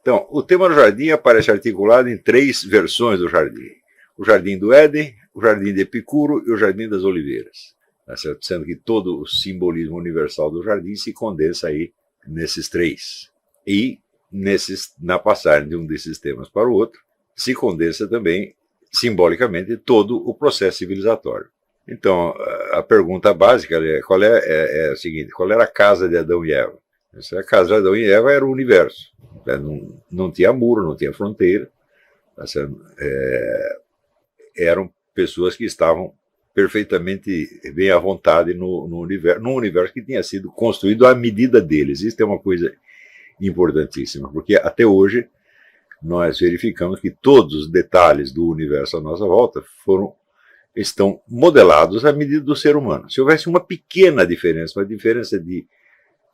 Então, o tema do jardim aparece articulado em 3 versões do jardim. O jardim do Éden, o jardim de Epicuro e o jardim das oliveiras. Tá certo? Sendo que todo o simbolismo universal do jardim se condensa aí nesses 3. E na passagem de um desses temas para o outro, se condensa também, simbolicamente, todo o processo civilizatório. Então, a pergunta básica é a seguinte: qual era a casa de Adão e Eva? A casa de Adão e Eva era o universo. Não tinha muro, não tinha fronteira. Eram pessoas que estavam perfeitamente bem à vontade num universo que tinha sido construído à medida deles. Isso é uma coisa importantíssima, porque até hoje nós verificamos que todos os detalhes do universo à nossa volta estão modelados à medida do ser humano. Se houvesse uma pequena diferença, uma diferença de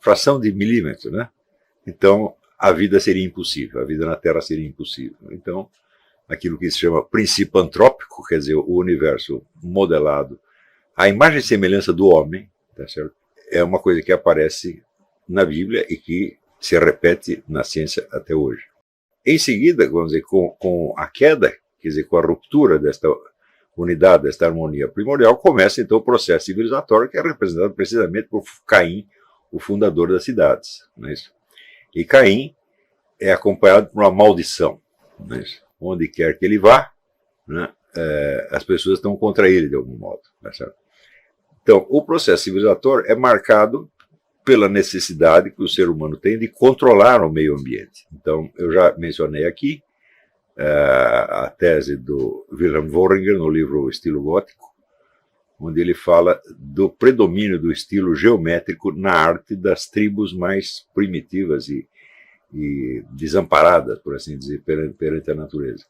fração de milímetro, né? Então a vida seria impossível, a vida na Terra seria impossível. Então, aquilo que se chama princípio antrópico, quer dizer, o universo modelado à imagem e semelhança do homem, tá certo? É uma coisa que aparece na Bíblia e que se repete na ciência até hoje. Em seguida, vamos dizer, com a queda, quer dizer, com a ruptura desta unidade, desta harmonia primordial, começa então o processo civilizatório, que é representado precisamente por Caim, o fundador das cidades. Não é isso? E Caim é acompanhado por uma maldição. Não é isso? Onde quer que ele vá, né, as pessoas estão contra ele de algum modo. Não é certo? Então, o processo civilizatório é marcado pela necessidade que o ser humano tem de controlar o meio ambiente. Então, eu já mencionei aqui a tese do Wilhelm Worringer no livro O Estilo Gótico, onde ele fala do predomínio do estilo geométrico na arte das tribos mais primitivas e desamparadas, por assim dizer, perante a natureza.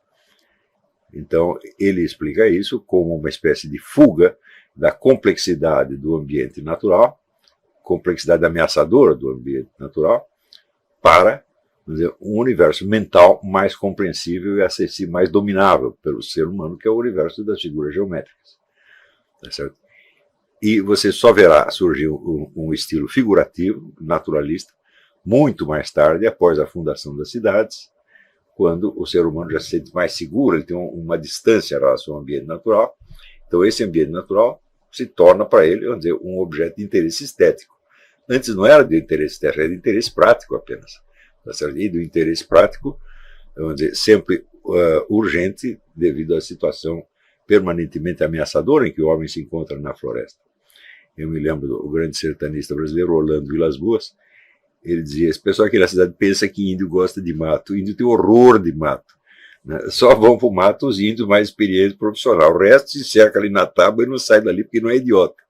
Então, ele explica isso como uma espécie de fuga da complexidade do ambiente natural, complexidade ameaçadora do ambiente natural, para, vamos dizer, um universo mental mais compreensível e acessível, mais dominável pelo ser humano, que é o universo das figuras geométricas. Tá certo? E você só verá surgir um estilo figurativo, naturalista, muito mais tarde, após a fundação das cidades, quando o ser humano já se sente mais seguro, ele tem uma distância em relação ao ambiente natural. Então esse ambiente natural se torna para ele, vamos dizer, um objeto de interesse estético. Antes não era de interesse estético, era de interesse prático apenas. Tá certo? E do interesse prático, vamos dizer, sempre urgente devido à situação permanentemente ameaçadora em que o homem se encontra na floresta. Eu me lembro do grande sertanista brasileiro, Orlando Vilas Boas. Ele dizia: esse pessoal aqui na cidade pensa que índio gosta de mato. O índio tem horror de mato. Né? Só vão para o mato os índios mais experientes profissionais. O resto se cerca ali na tábua e não sai dali porque não é idiota.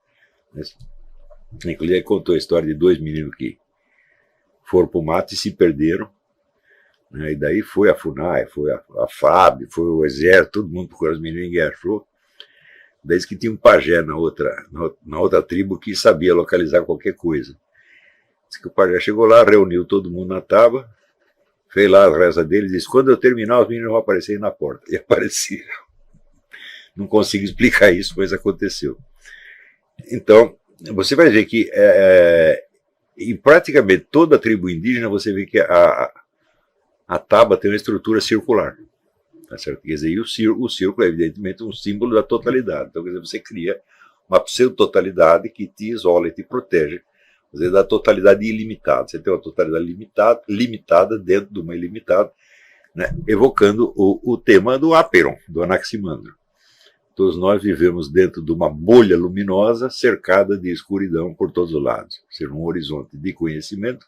Inclusive, ele contou a história de 2 meninos que foram para o mato e se perderam. Né? E daí foi a FUNAI, foi a FAB, foi o Exército, todo mundo procurou os meninos, ninguém achou. Daí que tinha um pajé na outra tribo que sabia localizar qualquer coisa. Diz que o pajé chegou lá, reuniu todo mundo na tábua, fez lá a reza dele e disse: quando eu terminar, os meninos vão aparecer aí na porta. E apareceram. Não consigo explicar isso, mas aconteceu. Então, você vai ver que em praticamente toda a tribo indígena, você vê que a tábua tem uma estrutura circular. Tá certo? Quer dizer, e o círculo é evidentemente um símbolo da totalidade. Então, quer dizer, você cria uma pseudo-totalidade que te isola e te protege, quer dizer, da totalidade ilimitada. Você tem uma totalidade limitada dentro de uma ilimitada, né? Evocando o tema do Aperon, do Anaximandro. Todos nós vivemos dentro de uma bolha luminosa cercada de escuridão por todos os lados. Ou seja, um horizonte de conhecimento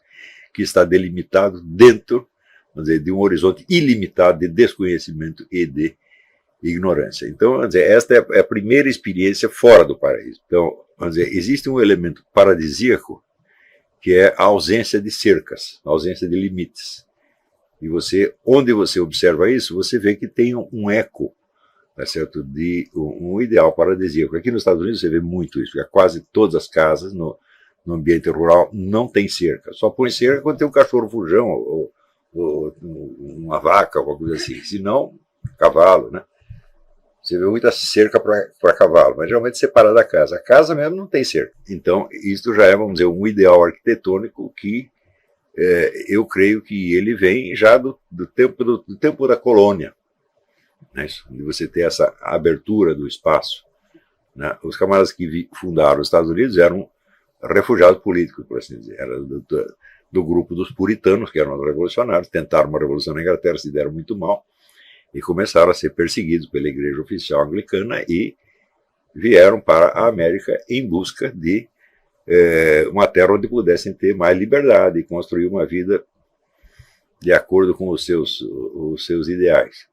que está delimitado dentro, vamos dizer, de um horizonte ilimitado de desconhecimento e de ignorância. Então, vamos dizer, esta é a primeira experiência fora do paraíso. Então, vamos dizer, existe um elemento paradisíaco que é a ausência de cercas, a ausência de limites. E onde você observa isso, você vê que tem um eco, tá certo, de um ideal paradisíaco. Aqui nos Estados Unidos você vê muito isso, porque quase todas as casas no ambiente rural não tem cerca. Só põe cerca quando tem um cachorro fujão ou uma vaca, alguma coisa assim. Se não, cavalo, né? Você vê muita cerca para cavalo, mas geralmente separada da casa. A casa mesmo não tem cerca. Então, isso já é, vamos dizer, um ideal arquitetônico que eu creio que ele vem já do tempo da colônia, né, de você ter essa abertura do espaço. Né? Os camaradas que fundaram os Estados Unidos eram refugiados políticos, por assim dizer, era do grupo dos puritanos, que eram os revolucionários, tentaram uma revolução na Inglaterra, se deram muito mal, e começaram a ser perseguidos pela igreja oficial anglicana e vieram para a América em busca de uma terra onde pudessem ter mais liberdade e construir uma vida de acordo com os seus ideais.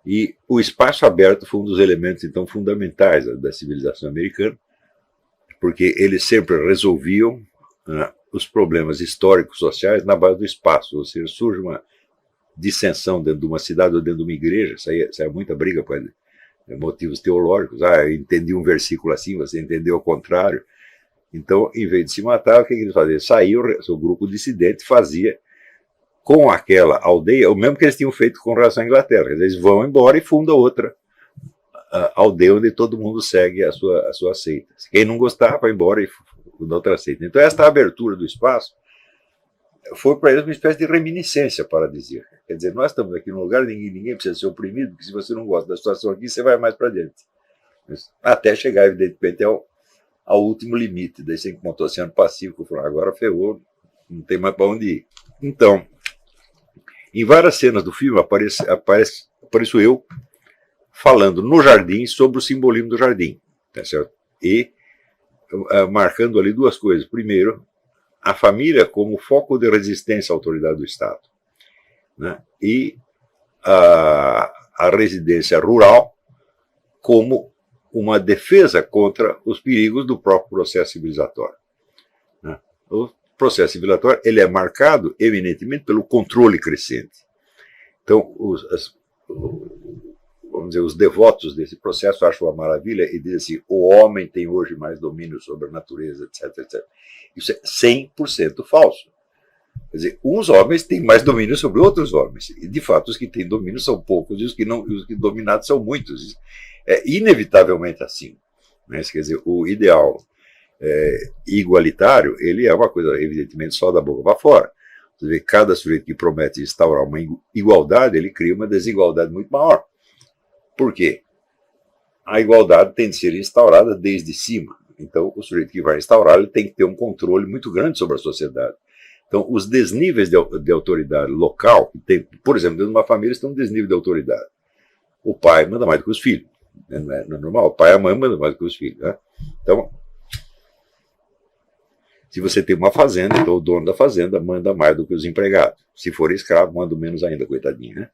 E o espaço aberto foi um dos elementos, então, fundamentais da civilização americana, porque eles sempre resolviam os problemas históricos, sociais, na base do espaço. Ou seja, surge uma dissensão dentro de uma cidade ou dentro de uma igreja, saia muita briga por motivos teológicos. Eu entendi um versículo assim, você entendeu ao contrário. Então, em vez de se matar, o que eles faziam? Saía o seu grupo dissidente, fazia com aquela aldeia o mesmo que eles tinham feito com relação à Inglaterra. Eles vão embora e fundam outra aldeia onde todo mundo segue a sua seita. Quem não gostava vai embora e funda outra seita. Então, esta abertura do espaço foi para eles uma espécie de reminiscência paradisíaca. Quer dizer, nós estamos aqui num lugar, ninguém precisa ser oprimido, porque se você não gosta da situação aqui, você vai mais para dentro. Até chegar, evidentemente, ao último limite. Daí você encontrou o Oceano Pacífico, falou, agora ferrou, não tem mais para onde ir. Então, em várias cenas do filme apareço eu falando no jardim sobre o simbolismo do jardim, tá certo? E marcando ali duas coisas. Primeiro, a família como foco de resistência à autoridade do Estado, né? E a residência rural como uma defesa contra os perigos do próprio processo civilizatório, né? O processo civilizatório ele é marcado eminentemente pelo controle crescente. Então, vamos dizer, os devotos desse processo acham uma maravilha e dizem assim, o homem tem hoje mais domínio sobre a natureza, etc, etc. Isso é 100% falso. Quer dizer, uns homens têm mais domínio sobre outros homens. E, de fato, os que têm domínio são poucos e os que dominados são muitos. É inevitavelmente assim, né? Quer dizer, o ideal igualitário, ele é uma coisa, evidentemente, só da boca para fora. Você vê, cada sujeito que promete instaurar uma igualdade, ele cria uma desigualdade muito maior. Por quê? A igualdade tem de ser instaurada desde cima. Então, o sujeito que vai instaurar, ele tem que ter um controle muito grande sobre a sociedade. Então, os desníveis de autoridade local, que tem, por exemplo, dentro de uma família, tem um desnível de autoridade. O pai manda mais do que os filhos. Não é normal? O pai e a mãe mandam mais do que os filhos. Né? Então, se você tem uma fazenda, então o dono da fazenda manda mais do que os empregados. Se for escravo, manda menos ainda, coitadinho. Né?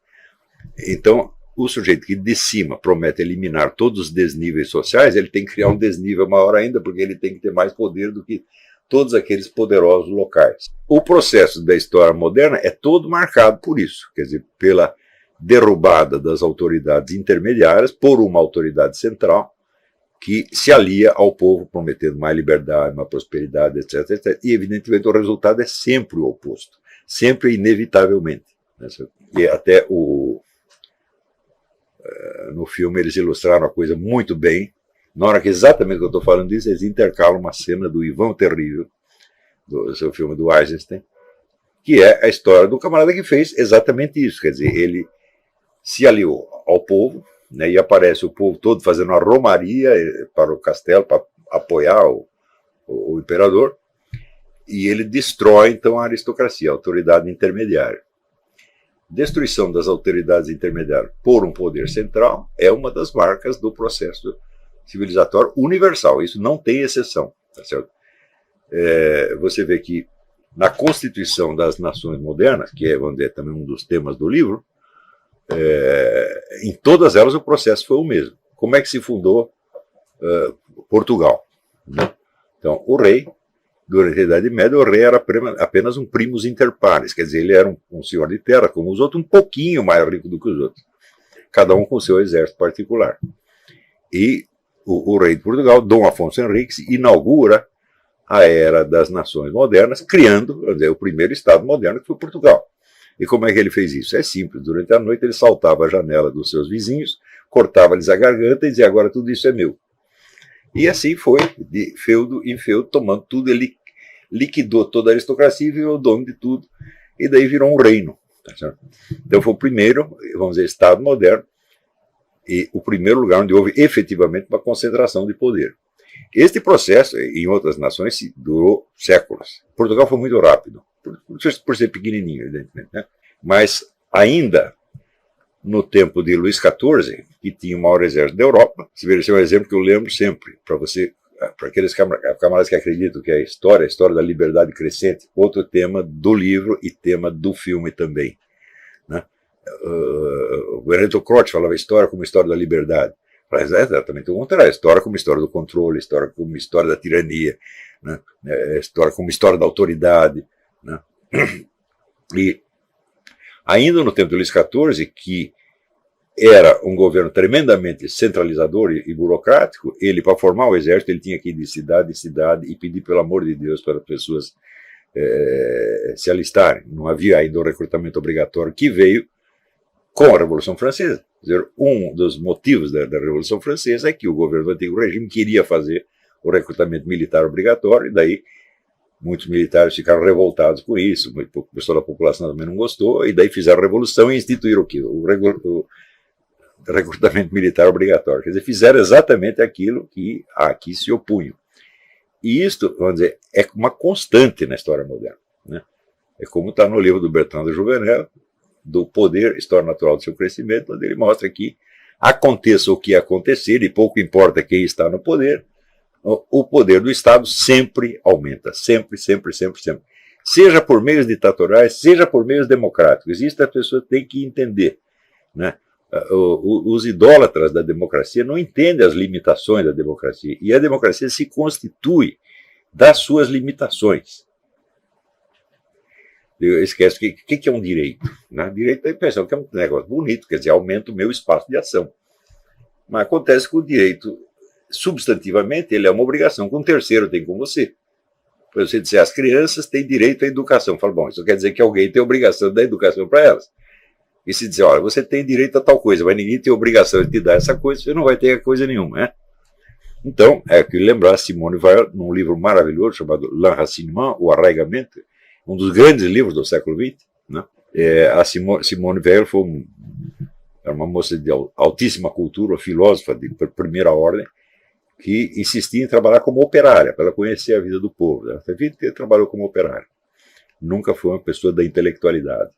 Então, o sujeito que de cima promete eliminar todos os desníveis sociais, ele tem que criar um desnível maior ainda, porque ele tem que ter mais poder do que todos aqueles poderosos locais. O processo da história moderna é todo marcado por isso, quer dizer, pela derrubada das autoridades intermediárias por uma autoridade central que se alia ao povo, prometendo mais liberdade, mais prosperidade, etc, etc. E, evidentemente, o resultado é sempre o oposto, sempre inevitavelmente. E até no filme eles ilustraram a coisa muito bem. Na hora que exatamente eu estou falando disso, eles intercalam uma cena do Ivan o Terrível, do seu filme do Eisenstein, que é a história do camarada que fez exatamente isso. Quer dizer, ele se aliou ao povo, né, e aparece o povo todo fazendo uma romaria para o castelo, para apoiar o imperador, e ele destrói, então, a aristocracia, a autoridade intermediária. Destruição das autoridades intermediárias por um poder central é uma das marcas do processo civilizatório universal. Isso não tem exceção. Tá certo? Você vê que na Constituição das Nações Modernas, que é, vamos dizer, também um dos temas do livro, em todas elas o processo foi o mesmo. Como é que se fundou Portugal? Né? Então, o rei, durante a Idade Média, o rei era apenas um primus inter pares, quer dizer, ele era um senhor de terra, como os outros, um pouquinho mais rico do que os outros, cada um com seu exército particular. E o rei de Portugal, Dom Afonso Henriques, inaugura a era das nações modernas, criando, vamos dizer, o primeiro Estado moderno, que foi Portugal. E como é que ele fez isso? É simples, durante a noite ele saltava a janela dos seus vizinhos, cortava-lhes a garganta e dizia, agora tudo isso é meu. E assim foi, de feudo em feudo, tomando tudo. Ele liquidou toda a aristocracia e virou dono de tudo, e daí virou um reino. Tá certo? Então foi o primeiro, vamos dizer, Estado moderno, e o primeiro lugar onde houve efetivamente uma concentração de poder. Este processo, em outras nações, durou séculos. Portugal foi muito rápido, por ser pequenininho, evidentemente, né? Mas ainda no tempo de Luís XIV, que tinha o maior exército da Europa, esse é um exemplo que eu lembro sempre, para aqueles camaradas que acreditam que a história da liberdade crescente, outro tema do livro e tema do filme também, né? O Benedetto Croce falava a história como história da liberdade. Mas é exatamente o contrário, a história como história do controle, a história como história da tirania, né? A história como história da autoridade, né? E ainda no tempo de Luís XIV, que era um governo tremendamente centralizador e burocrático, ele, para formar o exército, ele tinha que ir de cidade em cidade e pedir, pelo amor de Deus, para as pessoas se alistarem. Não havia ainda o recrutamento obrigatório, que veio com a Revolução Francesa. Quer dizer, um dos motivos da Revolução Francesa é que o governo do antigo regime queria fazer o recrutamento militar obrigatório, e daí muitos militares ficaram revoltados com isso, o pessoal da população também não gostou, e daí fizeram a revolução e instituíram o quê? O recrutamento militar obrigatório. Quer dizer, fizeram exatamente aquilo que aqui se opunham. E isto, vamos dizer, é uma constante na história moderna, né? É como está no livro do Bertrand de Jouvenel, do poder, história natural do seu crescimento, onde ele mostra que aconteça o que acontecer, e pouco importa quem está no poder, o poder do Estado sempre aumenta, sempre. Seja por meios ditatoriais, seja por meios democráticos. Isso as pessoas têm que entender, né? Os idólatras da democracia não entendem as limitações da democracia, e a democracia se constitui das suas limitações. Eu esqueço o que é um direito, né? Direito dá a impressão que é um negócio bonito, quer dizer, aumenta o meu espaço de ação. Mas acontece que o direito, substantivamente, ele é uma obrigação que um terceiro tem com você. Para você dizer, as crianças têm direito à educação. Fala, bom, isso quer dizer que alguém tem obrigação de dar educação para elas. E se dizer, olha, você tem direito a tal coisa, mas ninguém tem obrigação de te dar essa coisa, você não vai ter coisa nenhuma, né? Então, é que lembrar Simone Weil, num livro maravilhoso chamado L'Enracinement, o Arraigamento, um dos grandes livros do século XX, né? A Simone Weil era uma moça de altíssima cultura, filósofa de primeira ordem, que insistia em trabalhar como operária, para ela conhecer a vida do povo. Ela trabalhou como operária. Nunca foi uma pessoa da intelectualidade.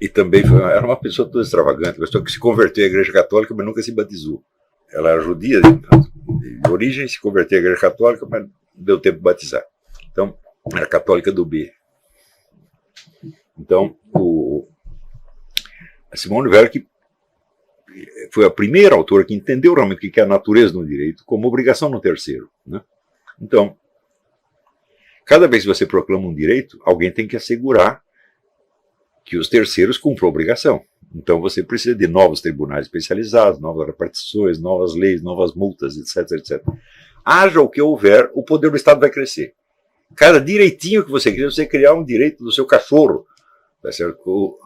E também era uma pessoa toda extravagante, uma pessoa que se converteu à Igreja Católica, mas nunca se batizou. Ela era judia de origem, se converteu à Igreja Católica, mas não deu tempo de batizar. Então, era católica do B. Então, a Simone Weil, que foi a primeira autora que entendeu realmente o que é a natureza do direito como obrigação no terceiro, né? Então, cada vez que você proclama um direito, alguém tem que assegurar que os terceiros cumpram a obrigação. Então você precisa de novos tribunais especializados, novas repartições, novas leis, novas multas, etc. Haja o que houver, o poder do Estado vai crescer. Cada direitinho que você criar um direito do seu cachorro, tá certo?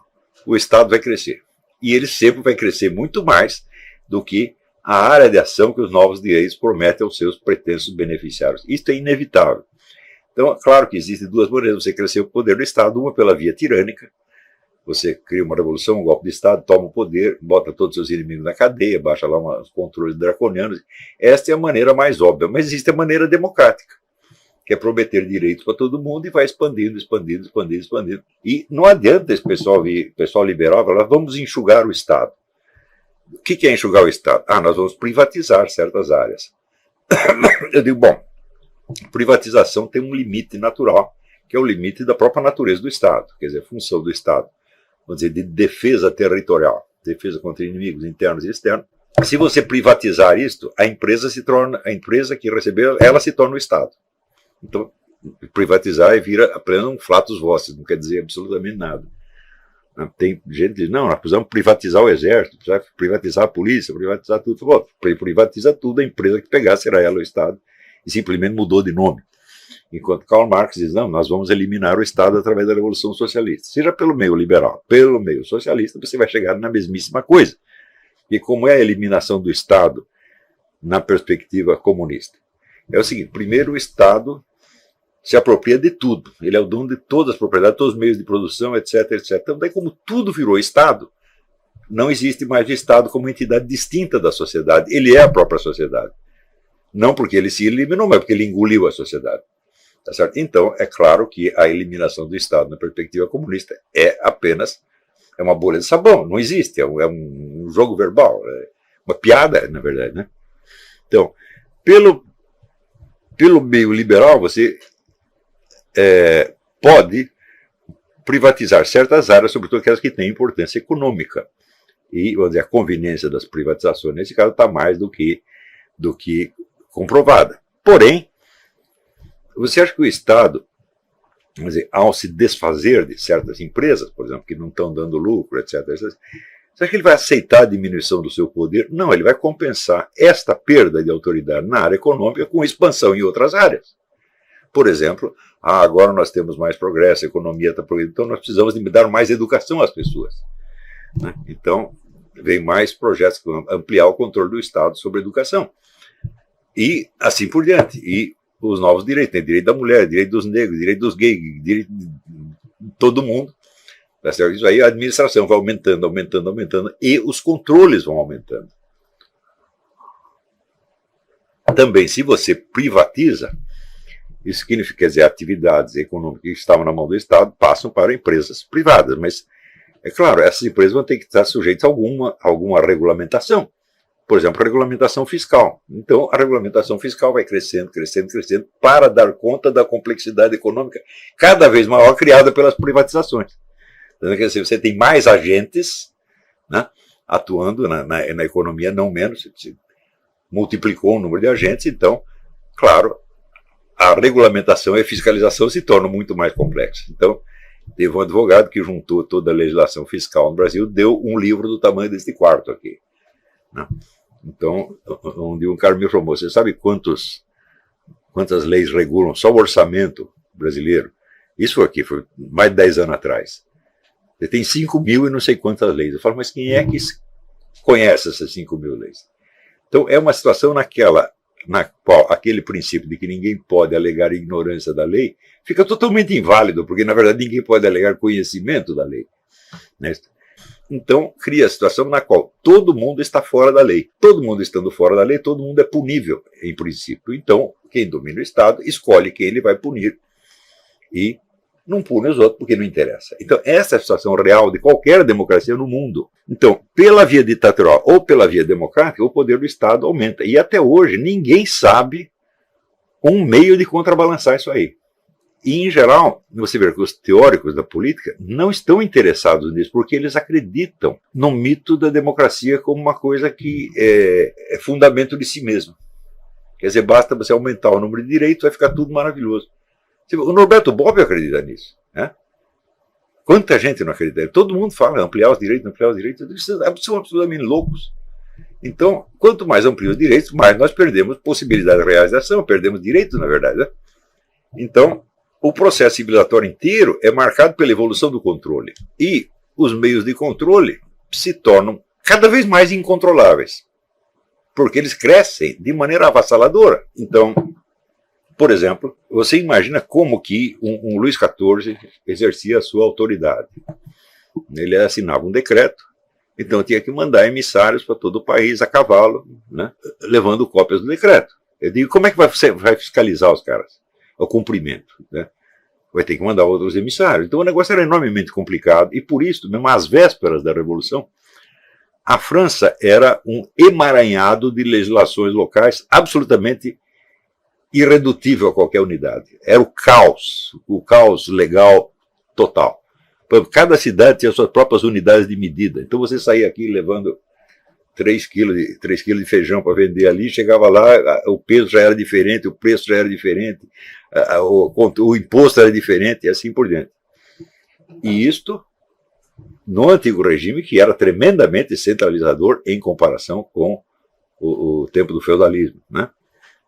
O Estado vai crescer. E ele sempre vai crescer muito mais do que a área de ação que os novos direitos prometem aos seus pretensos beneficiários. Isso é inevitável. Então, é claro que existem duas maneiras de você crescer o poder do Estado, uma pela via tirânica. Você cria uma revolução, um golpe de Estado, toma o poder, bota todos os seus inimigos na cadeia, baixa lá uns controles draconianos. Esta é a maneira mais óbvia, mas existe a maneira democrática, que é prometer direitos para todo mundo e vai expandindo. E não adianta esse pessoal liberal falar, vamos enxugar o Estado. O que é enxugar o Estado? Nós vamos privatizar certas áreas. Eu digo, bom, privatização tem um limite natural, que é o limite da própria natureza do Estado, quer dizer, a função do Estado, vamos dizer, de defesa territorial, defesa contra inimigos internos e externos. Se você privatizar isto, a empresa que recebeu, ela se torna o Estado. Então, privatizar vira apenas um flatus vocis, não quer dizer absolutamente nada. Tem gente que diz, não, nós precisamos privatizar o exército, precisamos privatizar a polícia, privatizar tudo. Bom, privatiza tudo, a empresa que pegar será ela o Estado, e simplesmente mudou de nome. Enquanto Karl Marx diz, não, nós vamos eliminar o Estado através da Revolução Socialista. Seja pelo meio liberal, pelo meio socialista, você vai chegar na mesmíssima coisa. E como é a eliminação do Estado na perspectiva comunista? É o seguinte, primeiro o Estado se apropria de tudo. Ele é o dono de todas as propriedades, todos os meios de produção, etc, etc. Então, daí como tudo virou Estado, não existe mais o Estado como entidade distinta da sociedade. Ele é a própria sociedade. Não porque ele se eliminou, mas porque ele engoliu a sociedade. Tá certo? Então, é claro que a eliminação do Estado na perspectiva comunista é apenas uma bolha de sabão, não existe, é um jogo verbal, é uma piada, na verdade. Né? Então, pelo meio liberal, você pode privatizar certas áreas, sobretudo aquelas que têm importância econômica. E, vamos dizer, a conveniência das privatizações, nesse caso, está mais do que comprovada. Porém, você acha que o Estado, vamos dizer, ao se desfazer de certas empresas, por exemplo, que não estão dando lucro, etc., você acha que ele vai aceitar a diminuição do seu poder? Não, ele vai compensar esta perda de autoridade na área econômica com expansão em outras áreas. Por exemplo, agora nós temos mais progresso, a economia está progredindo, então nós precisamos de dar mais educação às pessoas. Né? Então, vem mais projetos para ampliar o controle do Estado sobre a educação. E assim por diante. E os novos direitos, né? Direito da mulher, direito dos negros, direito dos gays, direito de todo mundo. Tá certo? Isso aí a administração vai aumentando, aumentando, aumentando, e os controles vão aumentando. Também, se você privatiza, isso significa, quer dizer, atividades econômicas que estavam na mão do Estado passam para empresas privadas, mas, é claro, essas empresas vão ter que estar sujeitas a alguma regulamentação. Por exemplo, regulamentação fiscal. Então, a regulamentação fiscal vai crescendo, crescendo, crescendo, para dar conta da complexidade econômica cada vez maior criada pelas privatizações. Então, quer dizer, você tem mais agentes, né, atuando na economia, não menos, se multiplicou o número de agentes, então, claro, a regulamentação e a fiscalização se tornam muito mais complexas. Então, teve um advogado que juntou toda a legislação fiscal no Brasil, deu um livro do tamanho deste quarto aqui. Né? Então, um cara me informou, você sabe quantas leis regulam só o orçamento brasileiro? Isso aqui foi mais de 10 anos atrás. Você tem 5.000 e não sei quantas leis. Eu falo, mas quem é que conhece essas 5.000 leis? Então, é uma situação na qual aquele princípio de que ninguém pode alegar ignorância da lei fica totalmente inválido, porque, na verdade, ninguém pode alegar conhecimento da lei. Né? Então, cria a situação na qual todo mundo está fora da lei. Todo mundo estando fora da lei, todo mundo é punível, em princípio. Então, quem domina o Estado escolhe quem ele vai punir e não pune os outros porque não interessa. Então, essa é a situação real de qualquer democracia no mundo. Então, pela via ditatorial ou pela via democrática, o poder do Estado aumenta. E até hoje, ninguém sabe um meio de contrabalançar isso aí. E, em geral, você vê que os teóricos da política não estão interessados nisso, porque eles acreditam no mito da democracia como uma coisa que é fundamento de si mesmo. Quer dizer, basta você aumentar o número de direitos, vai ficar tudo maravilhoso. O Norberto Bobbio acredita nisso. Né? Quanta gente não acredita? Todo mundo fala ampliar os direitos, eles são absolutamente loucos. Então, quanto mais amplia os direitos, mais nós perdemos possibilidades reais de ação, perdemos direitos, na verdade. Né? Então, o processo civilizatório inteiro é marcado pela evolução do controle. E os meios de controle se tornam cada vez mais incontroláveis, porque eles crescem de maneira avassaladora. Então, por exemplo, você imagina como que um Luís XIV exercia a sua autoridade. Ele assinava um decreto, então tinha que mandar emissários para todo o país a cavalo, né, levando cópias do decreto. Eu digo, como é que você vai fiscalizar os caras? O cumprimento, né? Vai ter que mandar outros emissários. Então o negócio era enormemente complicado, e por isso, mesmo às vésperas da Revolução, a França era um emaranhado de legislações locais absolutamente irredutível a qualquer unidade. Era o caos legal total. Cada cidade tinha suas próprias unidades de medida. Então você saía aqui levando 3 quilos de feijão para vender ali, chegava lá, o peso já era diferente, o preço já era diferente, o imposto era diferente, e assim por diante. E isto no antigo regime, que era tremendamente centralizador em comparação com o tempo do feudalismo. Né?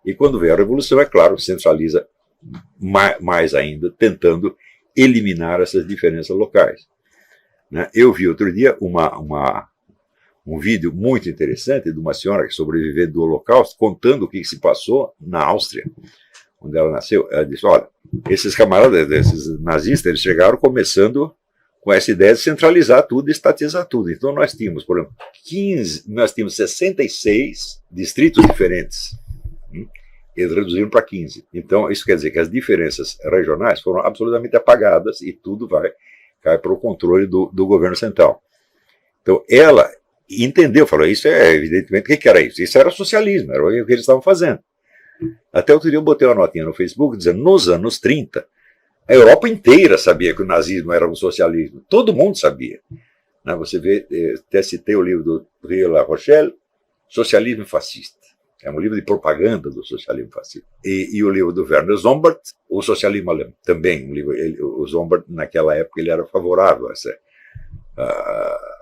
E quando veio a Revolução, é claro, centraliza mais ainda, tentando eliminar essas diferenças locais. Né? Eu vi outro dia um vídeo muito interessante de uma senhora que sobreviveu do Holocausto, contando o que se passou na Áustria, onde ela nasceu. Ela disse, olha, esses camaradas, esses nazistas, eles chegaram começando com essa ideia de centralizar tudo e estatizar tudo. Então nós tínhamos, por exemplo, 66 distritos diferentes. Eles reduziram para 15. Então isso quer dizer que as diferenças regionais foram absolutamente apagadas e tudo cai para o controle do governo central. Então ela entendeu, falou, isso é evidentemente, o que era isso? Isso era socialismo, era o que eles estavam fazendo. Até outro dia eu botei uma notinha no Facebook dizendo, nos anos 30, a Europa inteira sabia que o nazismo era um socialismo. Todo mundo sabia. Você vê, até citei o livro do Rio La Rochelle, Socialismo Fascista. É um livro de propaganda do socialismo fascista. E o livro do Werner Sombart, O Socialismo Alemão. Também um livro. O Sombart, naquela época, ele era favorável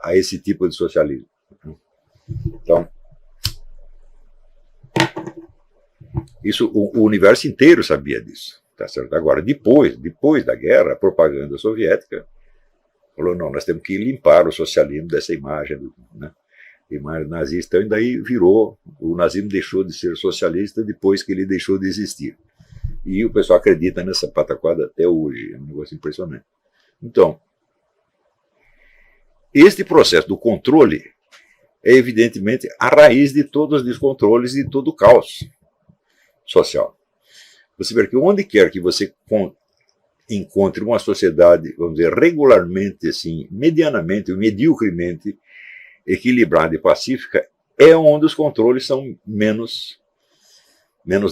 a esse tipo de socialismo. Então, isso, o universo inteiro sabia disso. Tá certo? Agora, depois da guerra, a propaganda soviética falou, não, nós temos que limpar o socialismo dessa imagem, né? Imagem nazista, e daí o nazismo deixou de ser socialista depois que ele deixou de existir. E o pessoal acredita nessa pataquada até hoje, é um negócio impressionante. Então, este processo do controle é evidentemente a raiz de todos os descontroles e de todo o caos social. Você vê que onde quer que você encontre uma sociedade, vamos dizer, regularmente, assim, medianamente ou mediocremente equilibrada e pacífica, é onde os controles são menos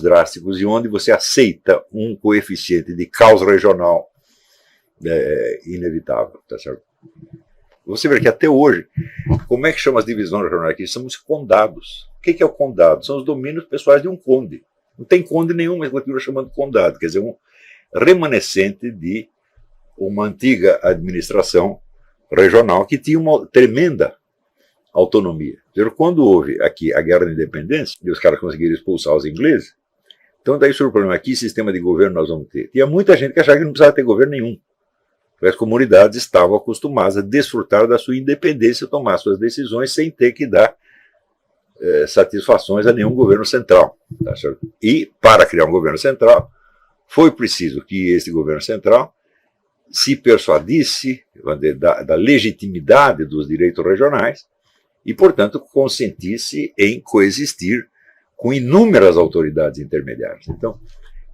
drásticos e onde você aceita um coeficiente de caos regional inevitável. Tá certo? Você vê que até hoje, como é que chama as divisões regionais aqui? São os condados. O que é o condado? São os domínios pessoais de um conde. Não tem conde nenhum, mas continua chamando condado. Quer dizer, um remanescente de uma antiga administração regional que tinha uma tremenda autonomia. Quando houve aqui a Guerra da Independência, e os caras conseguiram expulsar os ingleses, então daí surgiu o problema, que sistema de governo nós vamos ter? Tinha muita gente que achava que não precisava ter governo nenhum. As comunidades estavam acostumadas a desfrutar da sua independência, tomar suas decisões sem ter que dar satisfações a nenhum governo central. Tá certo? E, para criar um governo central, foi preciso que este governo central se persuadisse da legitimidade dos direitos regionais e, portanto, consentisse em coexistir com inúmeras autoridades intermediárias. Então,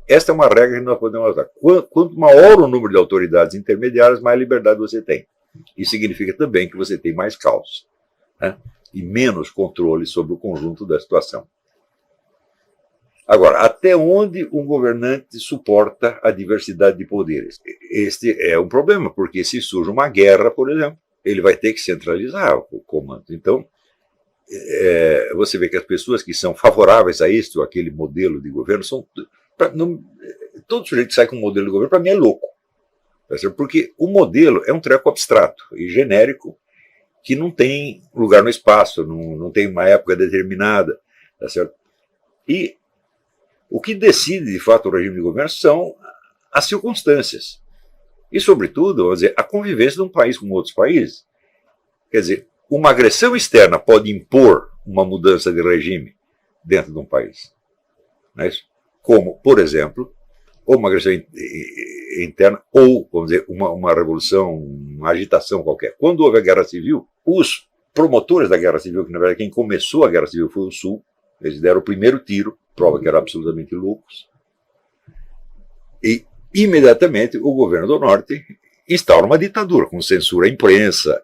esta é uma regra que nós podemos usar. Quanto maior o número de autoridades intermediárias, mais liberdade você tem. Isso significa também que você tem mais caos, né? E menos controle sobre o conjunto da situação. Agora, até onde um governante suporta a diversidade de poderes? Este é um problema, porque se surge uma guerra, por exemplo, ele vai ter que centralizar o comando. Então, você vê que as pessoas que são favoráveis a este ou aquele modelo de governo são... todo sujeito que sai com um modelo de governo, para mim, é louco. Porque o modelo é um treco abstrato e genérico que não tem lugar no espaço, não tem uma época determinada. Tá certo? E o que decide, de fato, o regime de governo são as circunstâncias. E, sobretudo, vamos dizer, a convivência de um país com outros países. Quer dizer, uma agressão externa pode impor uma mudança de regime dentro de um país. Não é isso? Como, por exemplo, ou uma agressão interna, ou, vamos dizer, uma revolução, uma agitação qualquer. Quando houve a Guerra Civil, os promotores da Guerra Civil, que na verdade quem começou a Guerra Civil foi o Sul, eles deram o primeiro tiro, prova que eram absolutamente loucos, e imediatamente o governo do Norte instaura uma ditadura, com censura à imprensa,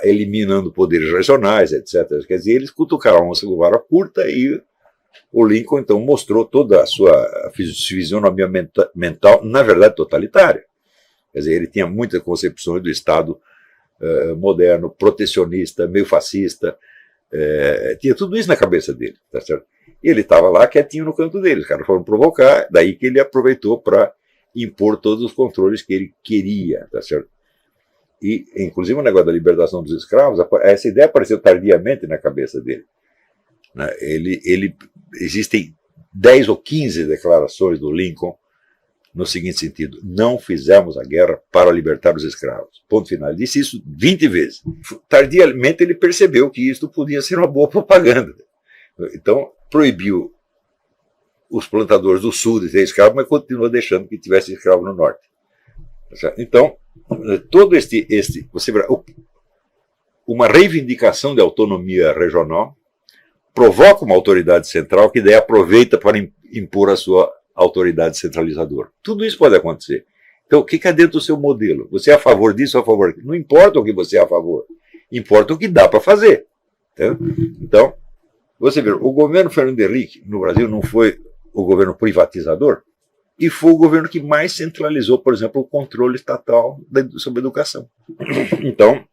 eliminando poderes regionais, etc. Quer dizer, eles cutucaram a onça com vara curta e o Lincoln, então, mostrou toda a sua fisionomia mental, na verdade, totalitária. Quer dizer, ele tinha muitas concepções do Estado moderno, protecionista, meio fascista, tinha tudo isso na cabeça dele, tá certo? E ele estava lá quietinho no canto dele, os caras foram provocar, daí que ele aproveitou para impor todos os controles que ele queria, tá certo? E, inclusive, o negócio da libertação dos escravos, essa ideia apareceu tardiamente na cabeça dele. Existem 10 ou 15 declarações do Lincoln no seguinte sentido: não fizemos a guerra para libertar os escravos. Ponto final. Ele disse isso 20 vezes. Tardiamente ele percebeu que isso podia ser uma boa propaganda. Então proibiu os plantadores do sul de ter escravo, mas continua deixando que tivesse escravo no norte. Então, todo você verá, uma reivindicação de autonomia regional provoca uma autoridade central que daí aproveita para impor a sua autoridade centralizadora. Tudo isso pode acontecer. Então, o que é dentro do seu modelo? Você é a favor disso ou a favor daquilo? Não importa o que você é a favor, importa o que dá para fazer. Entendeu? Então, você vê, o governo Fernando Henrique no Brasil não foi o governo privatizador, e foi o governo que mais centralizou, por exemplo, o controle estatal sobre a educação. Então,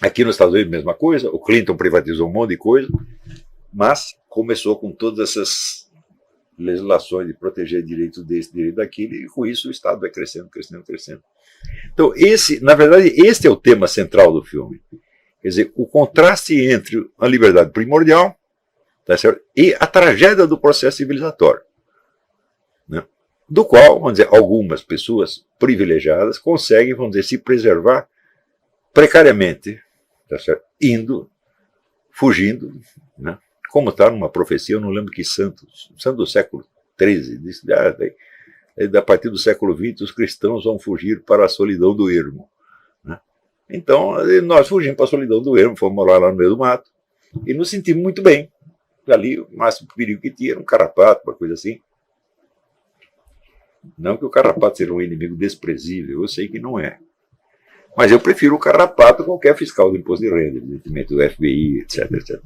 aqui nos Estados Unidos, mesma coisa, o Clinton privatizou um monte de coisa, mas começou com todas essas legislações de proteger direito desse, direito daquele, e com isso o Estado vai crescendo, crescendo, crescendo. Então, na verdade, este é o tema central do filme. Quer dizer, o contraste entre a liberdade primordial, tá certo, e a tragédia do processo civilizatório, né, do qual, vamos dizer, algumas pessoas privilegiadas conseguem, vamos dizer, se preservar precariamente, tá certo, fugindo, né, como está numa profecia, eu não lembro que santo do século XIII, disse, a partir do século XX os cristãos vão fugir para a solidão do ermo. Né? Então, nós fugimos para a solidão do ermo, fomos morar lá no meio do mato, e nos sentimos muito bem. Ali, o máximo perigo que tinha era um carrapato, uma coisa assim. Não que o carrapato seja um inimigo desprezível, eu sei que não é. Mas eu prefiro o carrapato a qualquer fiscal do imposto de renda, evidentemente, do FBI, etc, etc.